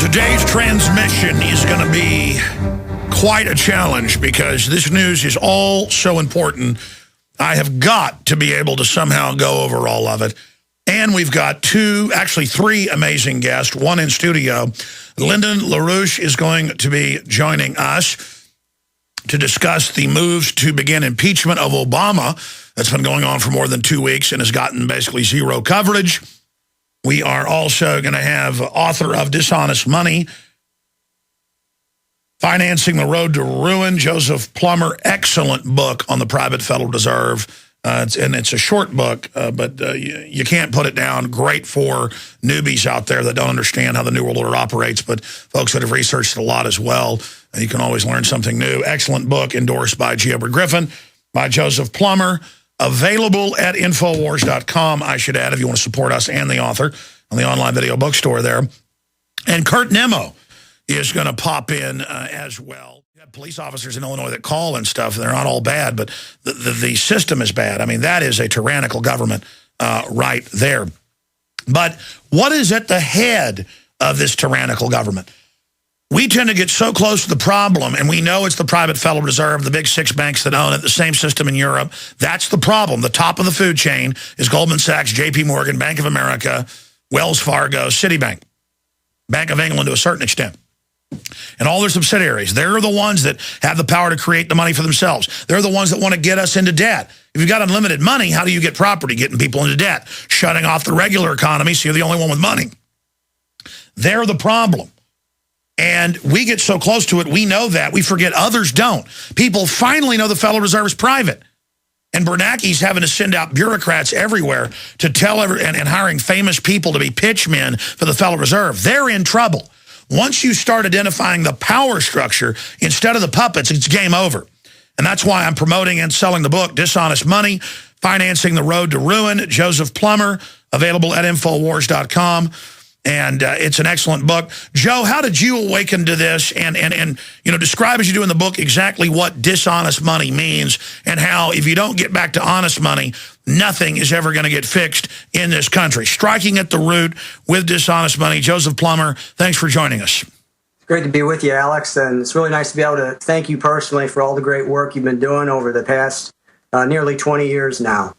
Today's transmission is going to be quite a challenge because this news is all so important. I have got to be able to somehow go over all of it. And we've got three amazing guests, one in studio. Lyndon LaRouche is going to be joining us to discuss the moves to begin impeachment of Obama that's been going on for more than 2 weeks and has gotten basically zero coverage. We are also going to have author of Dishonest Money, Financing the Road to Ruin, Joseph Plummer. Excellent book on the private Federal Reserve. It's a short book, but you can't put it down. Great for newbies out there that don't understand how the New World Order operates, but folks that have researched it a lot as well. You can always learn something new. Excellent book endorsed by G. Edward Griffin, by Joseph Plummer. Available at Infowars.com, I should add, if you want to support us and the author on the online video bookstore there. And Kurt Nemo is going to pop in as well. You have police officers in Illinois that call and stuff. They're not all bad, but the system is bad. I mean, that is a tyrannical government right there. But what is at the head of this tyrannical government? We tend to get so close to the problem, and we know it's the private Federal Reserve, the big 6 banks that own it, the same system in Europe. That's the problem. The top of the food chain is Goldman Sachs, J.P. Morgan, Bank of America, Wells Fargo, Citibank, Bank of England to a certain extent, and all their subsidiaries. They're the ones that have the power to create the money for themselves. They're the ones that want to get us into debt. If you've got unlimited money, how do you get property? Getting people into debt, shutting off the regular economy so you're the only one with money. They're the problem. And we get so close to it, we know that. We forget others don't. People finally know the Federal Reserve is private. And Bernanke's having to send out bureaucrats everywhere to tell and hiring famous people to be pitchmen for the Federal Reserve. They're in trouble. Once you start identifying the power structure instead of the puppets, it's game over. And that's why I'm promoting and selling the book, Dishonest Money, Financing the Road to Ruin, Joseph Plummer, available at Infowars.com. And it's an excellent book. Joe, how did you awaken to this and describe as you do in the book exactly what dishonest money means and how if you don't get back to honest money, nothing is ever going to get fixed in this country. Striking at the root with dishonest money. Joseph Plummer, thanks for joining us. It's great to be with you, Alex, and it's really nice to be able to thank you personally for all the great work you've been doing over the past nearly 20 years now.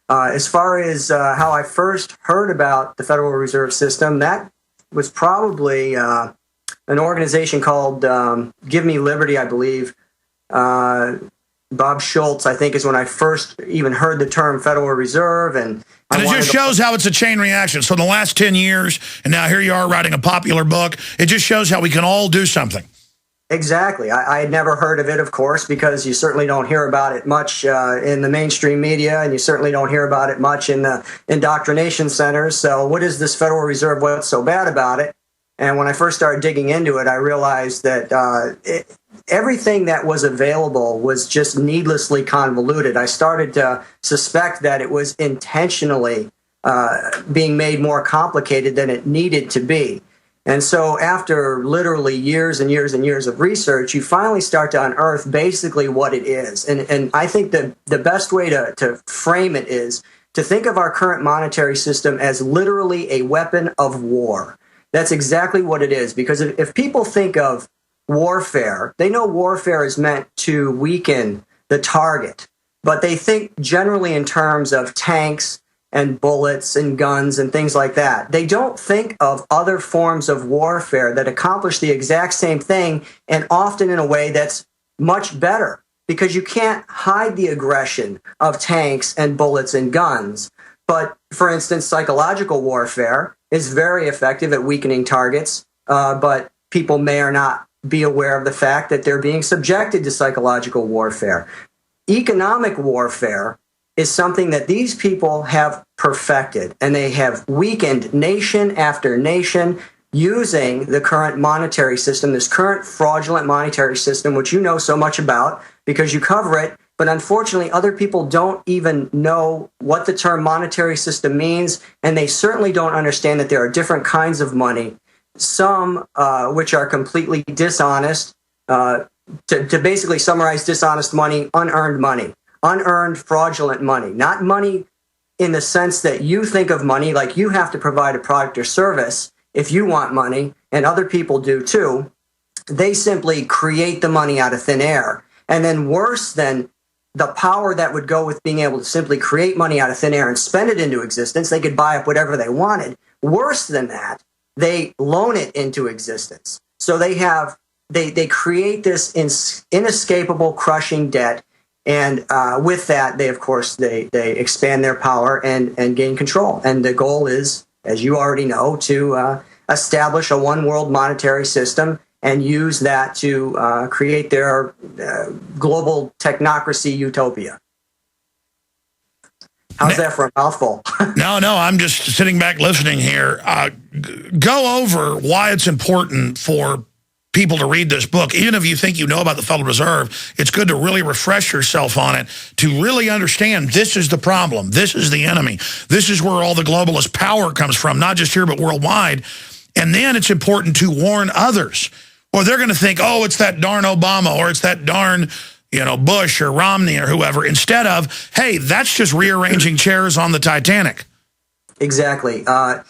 As far as how I first heard about the Federal Reserve System, that was probably an organization called Give Me Liberty, I believe. Bob Schultz, I think, is when I first even heard the term Federal Reserve. And it just shows how it's a chain reaction. So in the last 10 years, and now here you are writing a popular book, it just shows how we can all do something. Exactly. I had never heard of it, of course, because you certainly don't hear about it much in the mainstream media, and you certainly don't hear about it much in the indoctrination centers. So what is this Federal Reserve? What's so bad about it? And when I first started digging into it, I realized that everything that was available was just needlessly convoluted. I started to suspect that it was intentionally being made more complicated than it needed to be. And so after literally years and years and years of research, you finally start to unearth basically what it is. And I think that the best way to frame it is to think of our current monetary system as literally a weapon of war. That's exactly what it is. Because if people think of warfare, they know warfare is meant to weaken the target. But they think generally in terms of tanks and bullets and guns and things like that. They don't think of other forms of warfare that accomplish the exact same thing, and often in a way that's much better, because you can't hide the aggression of tanks and bullets and guns. But, for instance, psychological warfare is very effective at weakening targets, but people may or not be aware of the fact that they're being subjected to psychological warfare. Economic warfare is something that these people have perfected, and they have weakened nation after nation using the current monetary system, this current fraudulent monetary system, which you know so much about because you cover it. But unfortunately, other people don't even know what the term monetary system means, and they certainly don't understand that there are different kinds of money, some which are completely dishonest. To basically summarize dishonest money, unearned money. Unearned, fraudulent money, not money in the sense that you think of money like you have to provide a product or service. if you want money, and other people do too, they simply create the money out of thin air. And then worse than the power that would go with being able to simply create money out of thin air and spend it into existence, they could buy up whatever they wanted. Worse than that, they loan it into existence. So they create this inescapable crushing debt. And with that, they, of course, they expand their power and gain control. And the goal is, as you already know, to establish a one world monetary system and use that to create their global technocracy utopia. How's that for a mouthful? No, I'm just sitting back listening here. Go over why it's important for people to read this book. Even if you think you know about the Federal Reserve, it's good to really refresh yourself on it, to really understand this is the problem, this is the enemy, this is where all the globalist power comes from, not just here but worldwide. And then it's important to warn others, or they're going to think, oh, it's that darn Obama, or it's that darn, Bush or Romney or whoever, instead of, hey, that's just rearranging chairs on the Titanic. Exactly. I'll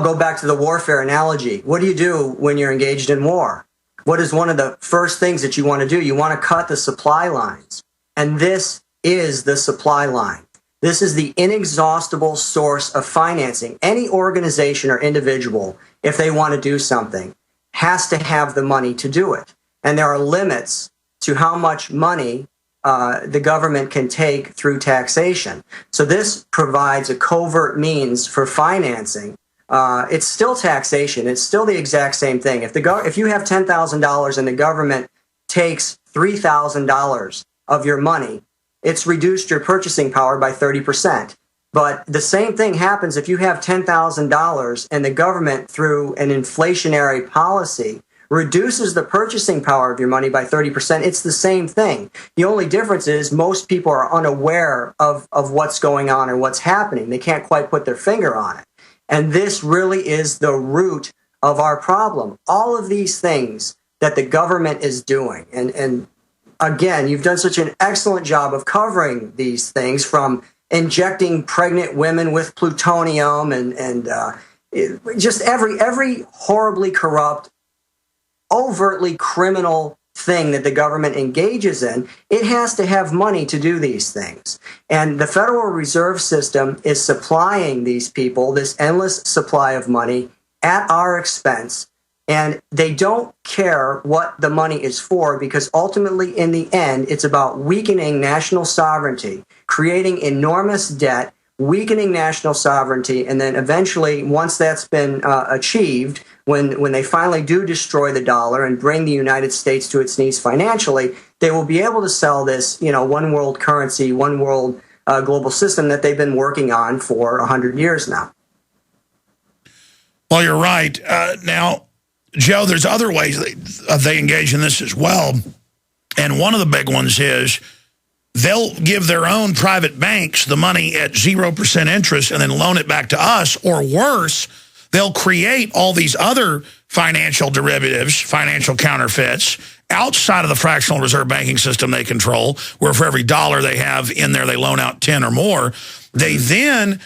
go back to the warfare analogy. What do you do when you're engaged in war? What is one of the first things that you want to do? You want to cut the supply lines. And this is the supply line. This is the inexhaustible source of financing. Any organization or individual, if they want to do something, has to have the money to do it. And there are limits to how much money the government can take through taxation. So this provides a covert means for financing. It's still taxation. It's still the exact same thing. If you have $10,000 and the government takes $3,000 of your money, it's reduced your purchasing power by 30%. But the same thing happens if you have $10,000 and the government, through an inflationary policy, reduces the purchasing power of your money by 30%. It's the same thing. The only difference is most people are unaware of what's going on or what's happening. They can't quite put their finger on it. And this really is the root of our problem. All of these things that the government is doing. And again, you've done such an excellent job of covering these things, from injecting pregnant women with plutonium and just every horribly corrupt, overtly criminal thing that the government engages in. It has to have money to do these things. And the Federal Reserve System is supplying these people this endless supply of money at our expense. And they don't care what the money is for, because ultimately, in the end, it's about weakening national sovereignty, creating enormous debt, weakening national sovereignty, and then eventually, once that's been achieved, when they finally do destroy the dollar and bring the United States to its knees financially, they will be able to sell this, one world currency, one world global system that they've been working on for 100 years now. Well, you're right. Now, Joe, there's other ways they engage in this as well. And one of the big ones is they'll give their own private banks the money at 0% interest and then loan it back to us. Or worse, they'll create all these other financial derivatives, financial counterfeits, outside of the fractional reserve banking system they control, where for every dollar they have in there, they loan out 10 or more. They then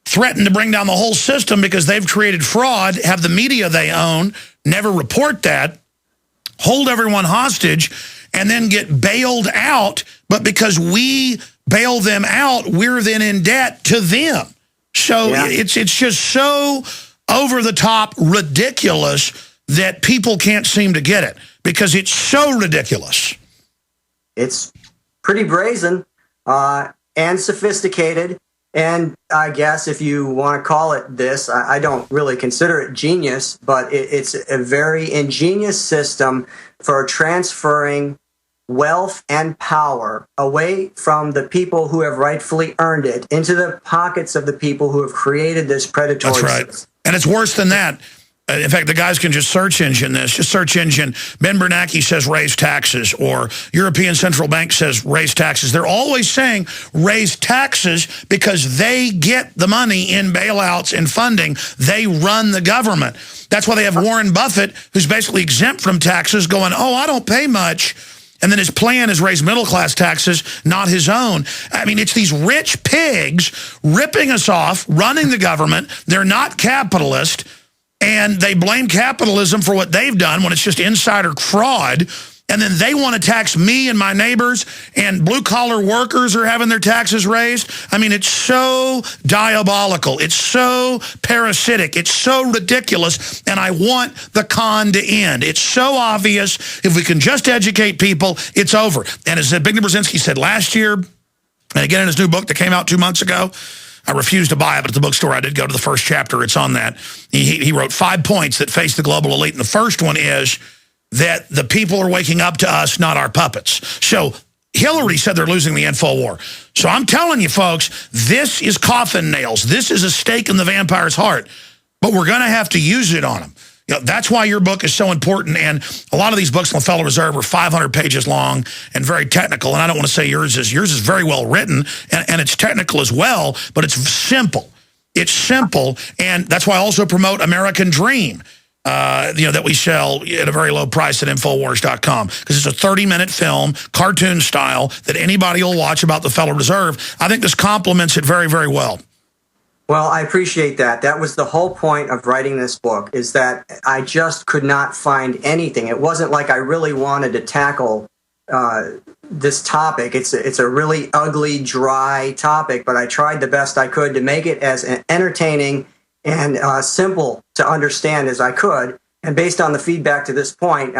threaten to bring down the whole system because they've created fraud, have the media they own never report that, hold everyone hostage, and then get bailed out. But because we bail them out, we're then in debt to them. So yeah, it's just so over the top ridiculous that people can't seem to get it, because it's so ridiculous. It's pretty brazen and sophisticated. And I guess if you want to call it this, I don't really consider it genius, but it's a very ingenious system for transferring wealth and power away from the people who have rightfully earned it into the pockets of the people who have created this predatory system. That's right. And it's worse than that. In fact, the guys can just search engine this. Just search engine, Ben Bernanke says raise taxes, or European Central Bank says raise taxes. They're always saying raise taxes because they get the money in bailouts and funding. They run the government. That's why they have Warren Buffett, who's basically exempt from taxes, going, oh, I don't pay much. And then his plan is raise middle-class taxes, not his own. I mean, it's these rich pigs ripping us off, running the government. They're not capitalist, and they blame capitalism for what they've done when it's just insider fraud. And then they want to tax me and my neighbors, and blue-collar workers are having their taxes raised. I mean, it's so diabolical. It's so parasitic. It's so ridiculous, and I want the con to end. It's so obvious. If we can just educate people, it's over. And as Zbigniew Brzezinski said last year, and again in his new book that came out 2 months ago, I refused to buy it, but at the bookstore I did go to the first chapter. It's on that. He wrote 5 points that face the global elite, and the first one is that the people are waking up to us, not our puppets. So Hillary said they're losing the info war. So I'm telling you, folks, this is coffin nails. This is a stake in the vampire's heart. But we're going to have to use it on them. You know, that's why your book is so important. And a lot of these books on the Federal Reserve are 500 pages long and very technical. And I don't want to say yours is very well written, and it's technical as well, but it's simple. It's simple, and that's why I also promote American Dream. That we sell at a very low price at Infowars.com, because it's a 30-minute film, cartoon style, that anybody will watch about the Federal Reserve. I think this complements it very, very well. Well, I appreciate that. That was the whole point of writing this book, is that I just could not find anything. It wasn't like I really wanted to tackle this topic. It's a really ugly, dry topic, but I tried the best I could to make it as entertaining and simple to understand as I could. And based on the feedback to this point,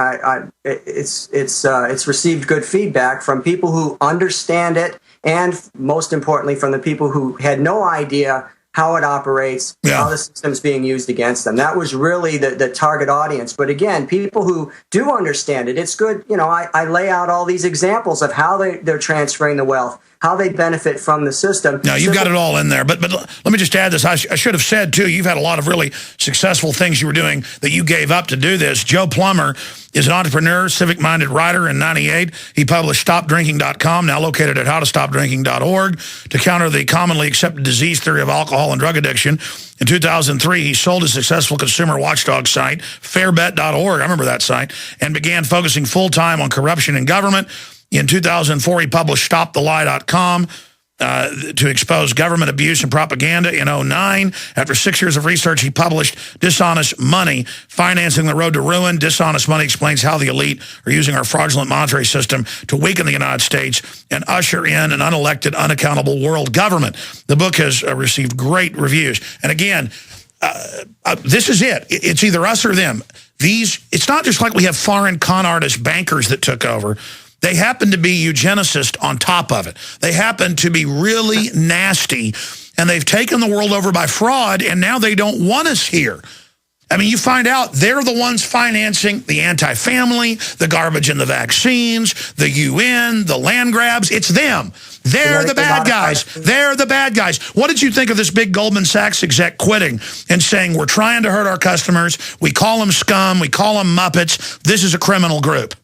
it's received good feedback from people who understand it, and most importantly, from the people who had no idea how it operates, how the system's being used against them. That was really the target audience. But again, people who do understand it, it's good. You know, I lay out all these examples of how they're transferring the wealth, how they benefit from the system. No, you've got it all in there. But let me just add this. I should have said, too, you've had a lot of really successful things you were doing that you gave up to do this. Joe Plummer is an entrepreneur, civic-minded writer. In '98, he published StopDrinking.com, now located at HowToStopDrinking.org, to counter the commonly accepted disease theory of alcohol and drug addiction. In 2003, he sold his successful consumer watchdog site, FairBet.org, I remember that site, and began focusing full-time on corruption in government. In 2004, he published StopTheLie.com to expose government abuse and propaganda. In 2009, after 6 years of research, he published Dishonest Money, Financing the Road to Ruin. Dishonest Money explains how the elite are using our fraudulent monetary system to weaken the United States and usher in an unelected, unaccountable world government. The book has received great reviews. And again, this is it. It's either us or them. It's not just like we have foreign con artist bankers that took over. They happen to be eugenicists on top of it. They happen to be really nasty, and they've taken the world over by fraud, and now they don't want us here. I mean, you find out they're the ones financing the anti-family, the garbage in the vaccines, the UN, the land grabs. It's them. They're the bad guys. They're the bad guys. What did you think of this big Goldman Sachs exec quitting and saying, we're trying to hurt our customers, we call them scum, we call them Muppets, this is a criminal group?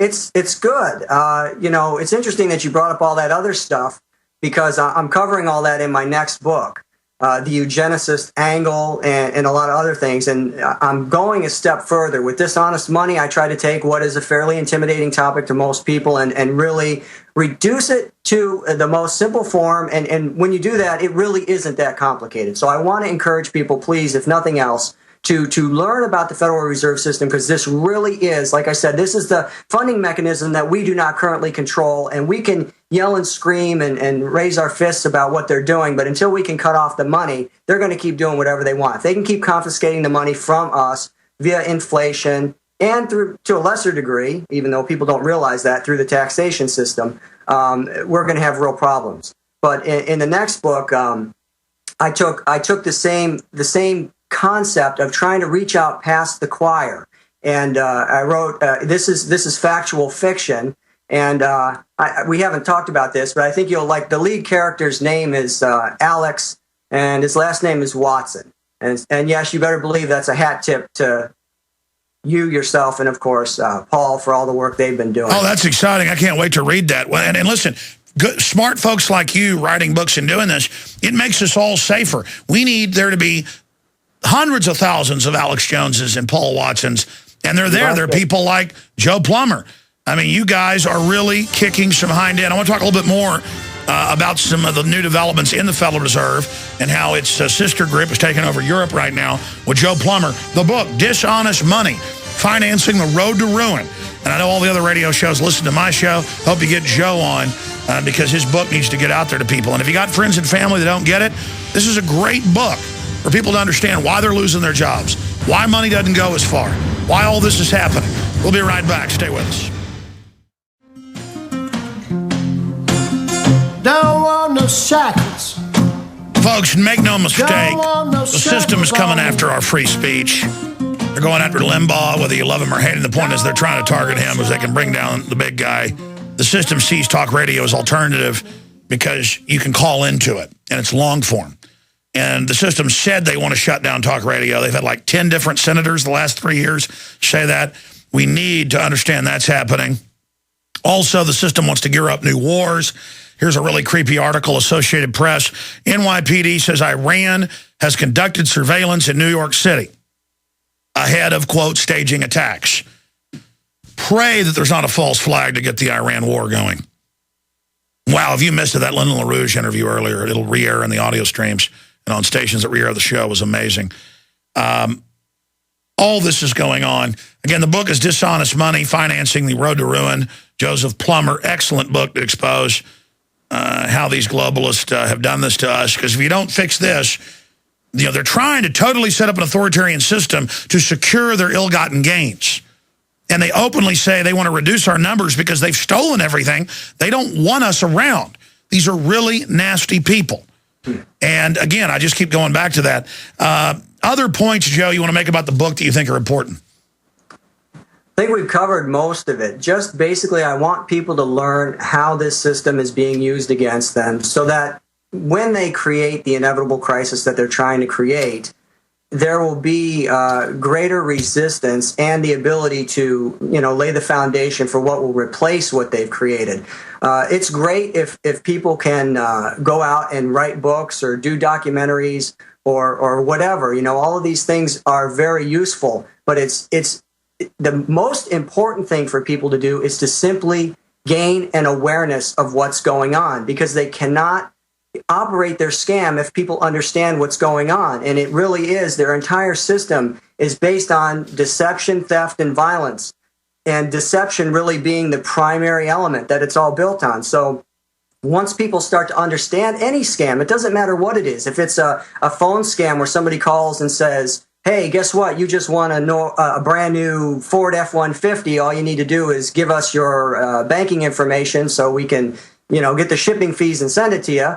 It's good. It's interesting that you brought up all that other stuff, because I'm covering all that in my next book, the eugenicist angle and a lot of other things. And I'm going a step further. With Dishonest Money, I try to take what is a fairly intimidating topic to most people and really reduce it to the most simple form. And when you do that, it really isn't that complicated. So I want to encourage people, please, if nothing else, to learn about the Federal Reserve System, because this really is, like I said, this is the funding mechanism that we do not currently control, and we can yell and scream and raise our fists about what they're doing, but until we can cut off the money, they're going to keep doing whatever they want. If they can keep confiscating the money from us via inflation and through, to a lesser degree, even though people don't realize that, through the taxation system, we're going to have real problems. But in the next book, I took the same concept of trying to reach out past the choir, and I wrote this is factual fiction, and we haven't talked about this, but I think you'll like. The lead character's name is Alex, and his last name is Watson, and yes, you better believe that's a hat tip to you, yourself, and of course Paul, for all the work they've been doing. Oh, that's exciting! I can't wait to read that. And listen, good, smart folks like you writing books and doing this, it makes us all safer. We need there to be hundreds of thousands of Alex Joneses and Paul Watsons, and they're there. They're people like Joe Plummer. I mean, you guys are really kicking some hind end. I want to talk a little bit more about some of the new developments in the Federal Reserve and how its sister group is taking over Europe right now with Joe Plummer. The book, Dishonest Money, Financing the Road to Ruin. And I know all the other radio shows listen to my show. Hope you get Joe on because his book needs to get out there to people. And if you got friends and family that don't get it, this is a great book for people to understand why they're losing their jobs, why money doesn't go as far, why all this is happening. We'll be right back. Stay with us. Don't want no shackles. Folks, make no mistake, the system is coming after our free speech. They're going after Limbaugh, whether you love him or hate him. The point is they're trying to target him as they can bring down the big guy. The system sees talk radio as alternative because you can call into it, and it's long form. And the system said they want to shut down talk radio. They've had like 10 different senators the last 3 years say that. We need to understand that's happening. Also, the system wants to gear up new wars. Here's a really creepy article, Associated Press. NYPD says Iran has conducted surveillance in New York City ahead of, quote, staging attacks. Pray that there's not a false flag to get the Iran war going. Wow, if you missed that Lyndon LaRouche interview earlier, it'll re-air in the audio streams and on stations that re-air the show. It was amazing. All this is going on. Again, the book is Dishonest Money, Financing the Road to Ruin. Joseph Plummer, excellent book to expose how these globalists have done this to us. Because if you don't fix this, they're trying to totally set up an authoritarian system to secure their ill-gotten gains. And they openly say they want to reduce our numbers because they've stolen everything. They don't want us around. These are really nasty people. And again, I just keep going back to that. Other points, Joe, you want to make about the book that you think are important? I think we've covered most of it. Just basically, I want people to learn how this system is being used against them so that when they create the inevitable crisis that they're trying to create, there will be greater resistance and the ability to, lay the foundation for what will replace what they've created. It's great if people can go out and write books or do documentaries or whatever. All of these things are very useful, but it's the most important thing for people to do is to simply gain an awareness of what's going on, because they cannot operate their scam if people understand what's going on. And it really is, their entire system is based on deception, theft, and violence. And deception really being the primary element that it's all built on. So once people start to understand any scam, it doesn't matter what it is. If it's a phone scam where somebody calls and says, hey, guess what? You just want a brand new Ford F-150. All you need to do is give us your banking information so we can, get the shipping fees and send it to you.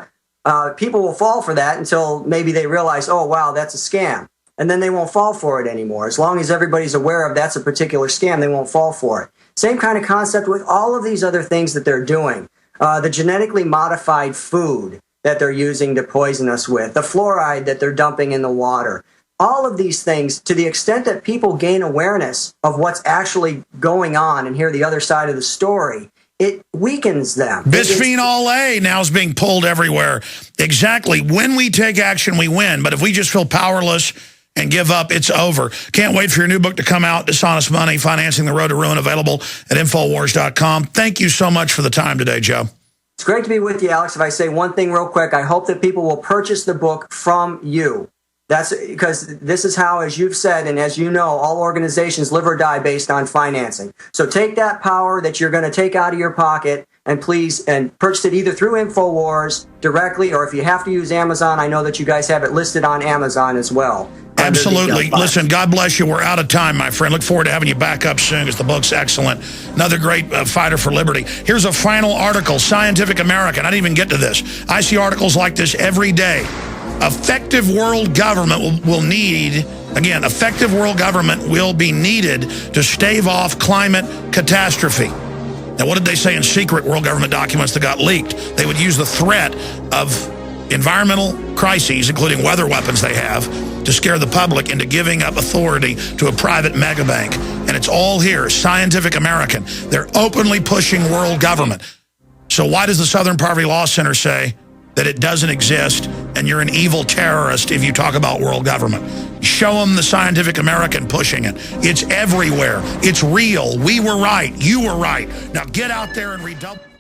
People will fall for that until maybe they realize, oh, wow, that's a scam. And then they won't fall for it anymore. As long as everybody's aware of that's a particular scam, they won't fall for it. Same kind of concept with all of these other things that they're doing. The genetically modified food that they're using to poison us with, the fluoride that they're dumping in the water. All of these things, to the extent that people gain awareness of what's actually going on and hear the other side of the story, it weakens them. Bisphenol A now is being pulled everywhere. Exactly. When we take action, we win. But if we just feel powerless and give up, it's over. Can't wait for your new book to come out, Dishonest Money, Financing the Road to Ruin, available at Infowars.com. Thank you so much for the time today, Joe. It's great to be with you, Alex. If I say one thing real quick, I hope that people will purchase the book from you. That's because this is how, as you've said, and as you know, all organizations live or die based on financing. So take that power that you're going to take out of your pocket and purchase it either through InfoWars directly, or if you have to use Amazon, I know that you guys have it listed on Amazon as well. Absolutely. Listen, God bless you. We're out of time, my friend. Look forward to having you back up soon because the book's excellent. Another great fighter for liberty. Here's a final article, Scientific American. I didn't even get to this. I see articles like this every day. Effective world government will need, again, effective world government will be needed to stave off climate catastrophe. Now, what did they say in secret world government documents that got leaked? They would use the threat of environmental crises, including weather weapons they have, to scare the public into giving up authority to a private megabank. And it's all here, Scientific American. They're openly pushing world government. So why does the Southern Poverty Law Center say that it doesn't exist and you're an evil terrorist if you talk about world government. Show them the Scientific American pushing it. It's everywhere. It's real. We were right. You were right. Now get out there and redouble.